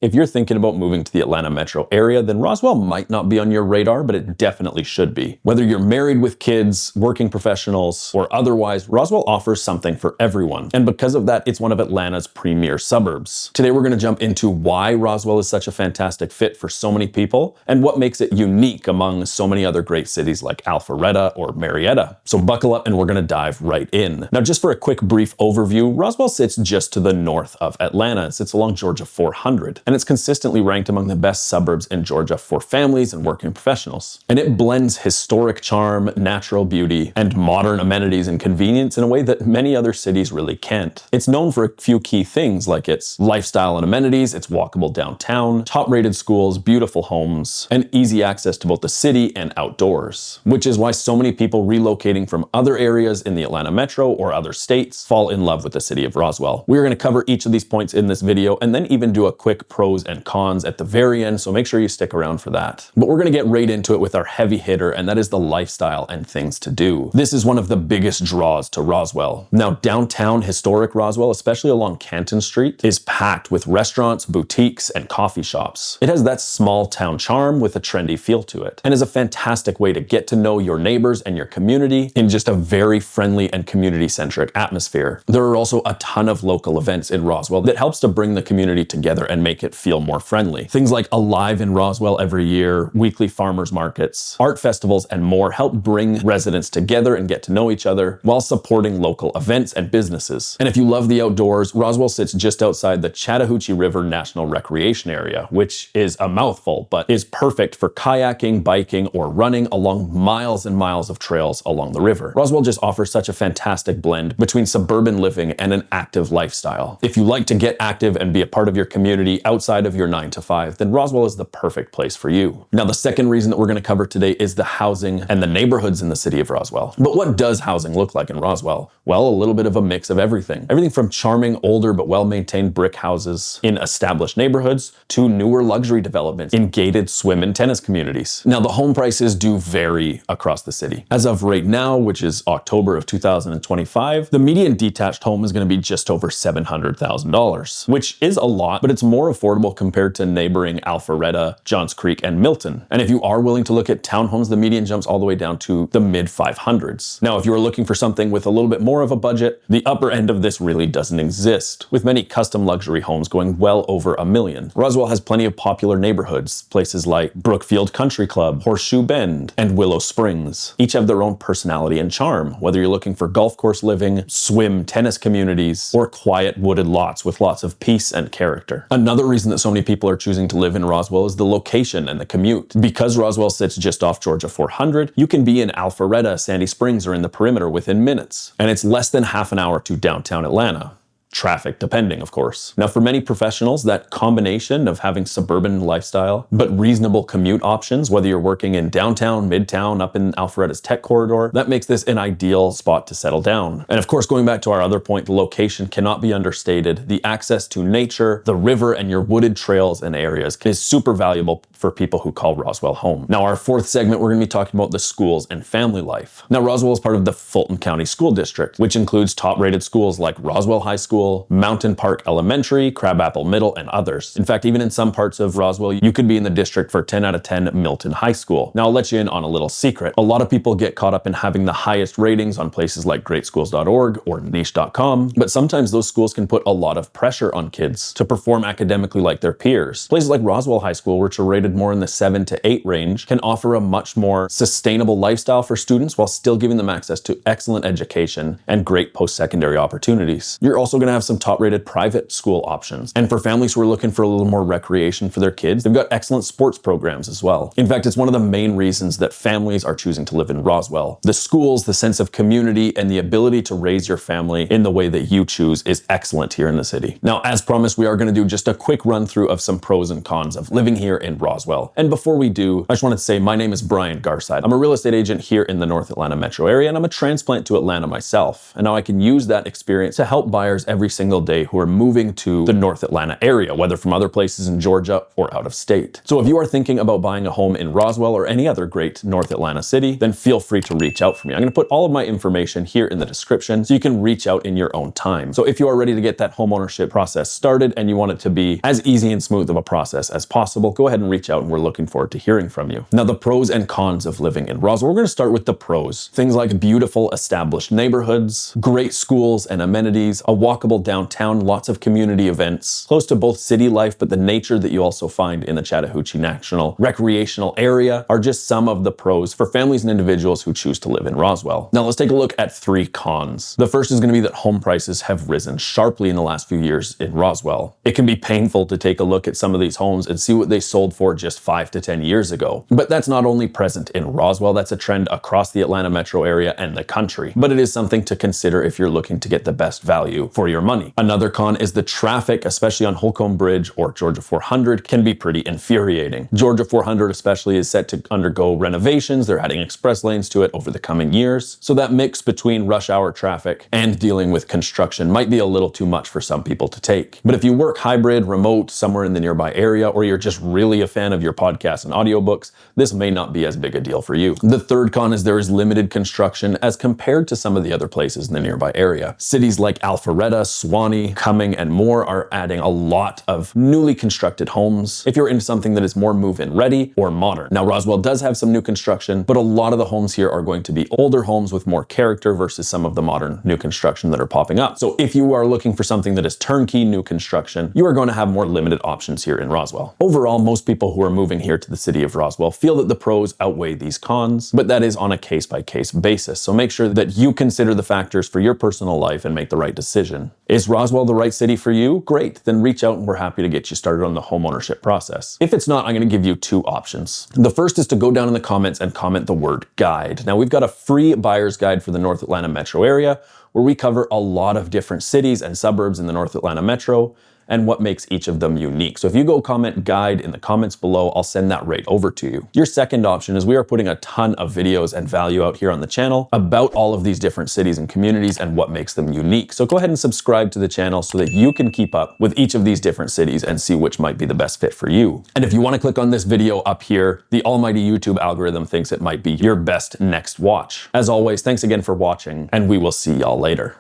If you're thinking about moving to the Atlanta metro area, then Roswell might not be on your radar, but it definitely should be. Whether you're married with kids, working professionals, or otherwise, Roswell offers something for everyone. And because of that, it's one of Atlanta's premier suburbs. Today, we're going to jump into why Roswell is such a fantastic fit for so many people and what makes it unique among so many other great cities like Alpharetta or Marietta. So buckle up and we're going to dive right in. Now, just for a quick brief overview, Roswell sits just to the north of Atlanta. It sits along Georgia 400. And it's consistently ranked among the best suburbs in Georgia for families and working professionals. And it blends historic charm, natural beauty, and modern amenities and convenience in a way that many other cities really can't. It's known for a few key things like its lifestyle and amenities, its walkable downtown, top-rated schools, beautiful homes, and easy access to both the city and outdoors. Which is why so many people relocating from other areas in the Atlanta metro or other states fall in love with the city of Roswell. We're going to cover each of these points in this video and then even do a quick pros and cons at the very end, so make sure you stick around for that. But we're going to get right into it with our heavy hitter, and that is the lifestyle and things to do. This is one of the biggest draws to Roswell. Now, downtown historic Roswell, especially along Canton Street, is packed with restaurants, boutiques, and coffee shops. It has that small town charm with a trendy feel to it, and is a fantastic way to get to know your neighbors and your community in just a very friendly and community-centric atmosphere. There are also a ton of local events in Roswell that helps to bring the community together and make it feel more friendly. Things like Alive in Roswell every year, weekly farmers markets, art festivals, and more help bring residents together and get to know each other while supporting local events and businesses. And if you love the outdoors, Roswell sits just outside the Chattahoochee River National Recreation Area, which is a mouthful, but is perfect for kayaking, biking, or running along miles and miles of trails along the river. Roswell just offers such a fantastic blend between suburban living and an active lifestyle. If you like to get active and be a part of your community outside of your 9 to 5, then Roswell is the perfect place for you. Now, the second reason that we're going to cover today is the housing and the neighborhoods in the city of Roswell. But what does housing look like in Roswell? Well, a little bit of a mix of everything. Everything from charming, older, but well-maintained brick houses in established neighborhoods to newer luxury developments in gated swim and tennis communities. Now, the home prices do vary across the city. As of right now, which is October of 2025, the median detached home is going to be just over $700,000, which is a lot, but it's more affordable compared to neighboring Alpharetta, Johns Creek, and Milton. And if you are willing to look at townhomes, the median jumps all the way down to the mid 500s. Now, if you are looking for something with a little bit more of a budget, the upper end of this really doesn't exist, with many custom luxury homes going well over $1 million. Roswell has plenty of popular neighborhoods, places like Brookfield Country Club, Horseshoe Bend, and Willow Springs. Each have their own personality and charm, whether you're looking for golf course living, swim, tennis communities, or quiet wooded lots with lots of peace and character. Another reason that so many people are choosing to live in Roswell is the location and the commute. Because Roswell sits just off Georgia 400, you can be in Alpharetta, Sandy Springs, or in the perimeter within minutes. And it's less than half an hour to downtown Atlanta. Traffic depending, of course. Now, for many professionals, that combination of having suburban lifestyle, but reasonable commute options, whether you're working in downtown, midtown, up in Alpharetta's tech corridor, that makes this an ideal spot to settle down. And of course, going back to our other point, the location cannot be understated. The access to nature, the river, and your wooded trails and areas is super valuable for people who call Roswell home. Now, our fourth segment, we're going to be talking about the schools and family life. Now, Roswell is part of the Fulton County School District, which includes top-rated schools like Roswell High School, Mountain Park Elementary, Crabapple Middle, and others. In fact, even in some parts of Roswell, you could be in the district for 10 out of 10 Milton High School. Now, I'll let you in on a little secret. A lot of people get caught up in having the highest ratings on places like greatschools.org or niche.com, but sometimes those schools can put a lot of pressure on kids to perform academically like their peers. Places like Roswell High School, which are rated more in the 7 to 8 range, can offer a much more sustainable lifestyle for students while still giving them access to excellent education and great post-secondary opportunities. You're also going to have some top-rated private school options. And for families who are looking for a little more recreation for their kids, they've got excellent sports programs as well. In fact, it's one of the main reasons that families are choosing to live in Roswell. The schools, the sense of community, and the ability to raise your family in the way that you choose is excellent here in the city. Now, as promised, we are going to do just a quick run through of some pros and cons of living here in Roswell. Roswell. And before we do, I just wanted to say my name is Brian Garside. I'm a real estate agent here in the North Atlanta metro area, and I'm a transplant to Atlanta myself. And now I can use that experience to help buyers every single day who are moving to the North Atlanta area, whether from other places in Georgia or out of state. So if you are thinking about buying a home in Roswell or any other great North Atlanta city, then feel free to reach out for me. I'm going to put all of my information here in the description so you can reach out in your own time. So if you are ready to get that home ownership process started and you want it to be as easy and smooth of a process as possible, go ahead and reach out, and we're looking forward to hearing from you. Now, the pros and cons of living in Roswell. We're going to start with the pros. Things like beautiful established neighborhoods, great schools and amenities, a walkable downtown, lots of community events, close to both city life, but the nature that you also find in the Chattahoochee National Recreational Area are just some of the pros for families and individuals who choose to live in Roswell. Now let's take a look at 3 cons. The first is going to be that home prices have risen sharply in the last few years in Roswell. It can be painful to take a look at some of these homes and see what they sold for just 5 to 10 years ago. But that's not only present in Roswell, that's a trend across the Atlanta metro area and the country. But it is something to consider if you're looking to get the best value for your money. Another con is the traffic, especially on Holcomb Bridge or Georgia 400, can be pretty infuriating. Georgia 400 especially is set to undergo renovations. They're adding express lanes to it over the coming years. So that mix between rush hour traffic and dealing with construction might be a little too much for some people to take. But if you work hybrid, remote, somewhere in the nearby area, or you're just really a fan of your podcasts and audiobooks, this may not be as big a deal for you. The third con is there is limited construction as compared to some of the other places in the nearby area. Cities like Alpharetta, Suwanee, Cumming, and more are adding a lot of newly constructed homes if you're into something that is more move-in ready or modern. Now, Roswell does have some new construction, but a lot of the homes here are going to be older homes with more character versus some of the modern new construction that are popping up. So if you are looking for something that is turnkey new construction, you are going to have more limited options here in Roswell. Overall, most people who are moving here to the city of Roswell feel that the pros outweigh these cons, but that is on a case-by-case basis. So make sure that you consider the factors for your personal life and make the right decision. Is Roswell the right city for you? Great, then reach out and we're happy to get you started on the homeownership process. If it's not, I'm going to give you 2 options. The first is to go down in the comments and comment the word guide. Now, we've got a free buyer's guide for the North Atlanta metro area where we cover a lot of different cities and suburbs in the North Atlanta metro and what makes each of them unique. So if you go comment guide in the comments below, I'll send that right over to you. Your second option is we are putting a ton of videos and value out here on the channel about all of these different cities and communities and what makes them unique. So go ahead and subscribe to the channel so that you can keep up with each of these different cities and see which might be the best fit for you. And if you want to click on this video up here, the almighty YouTube algorithm thinks it might be your best next watch. As always, thanks again for watching, and we will see y'all later.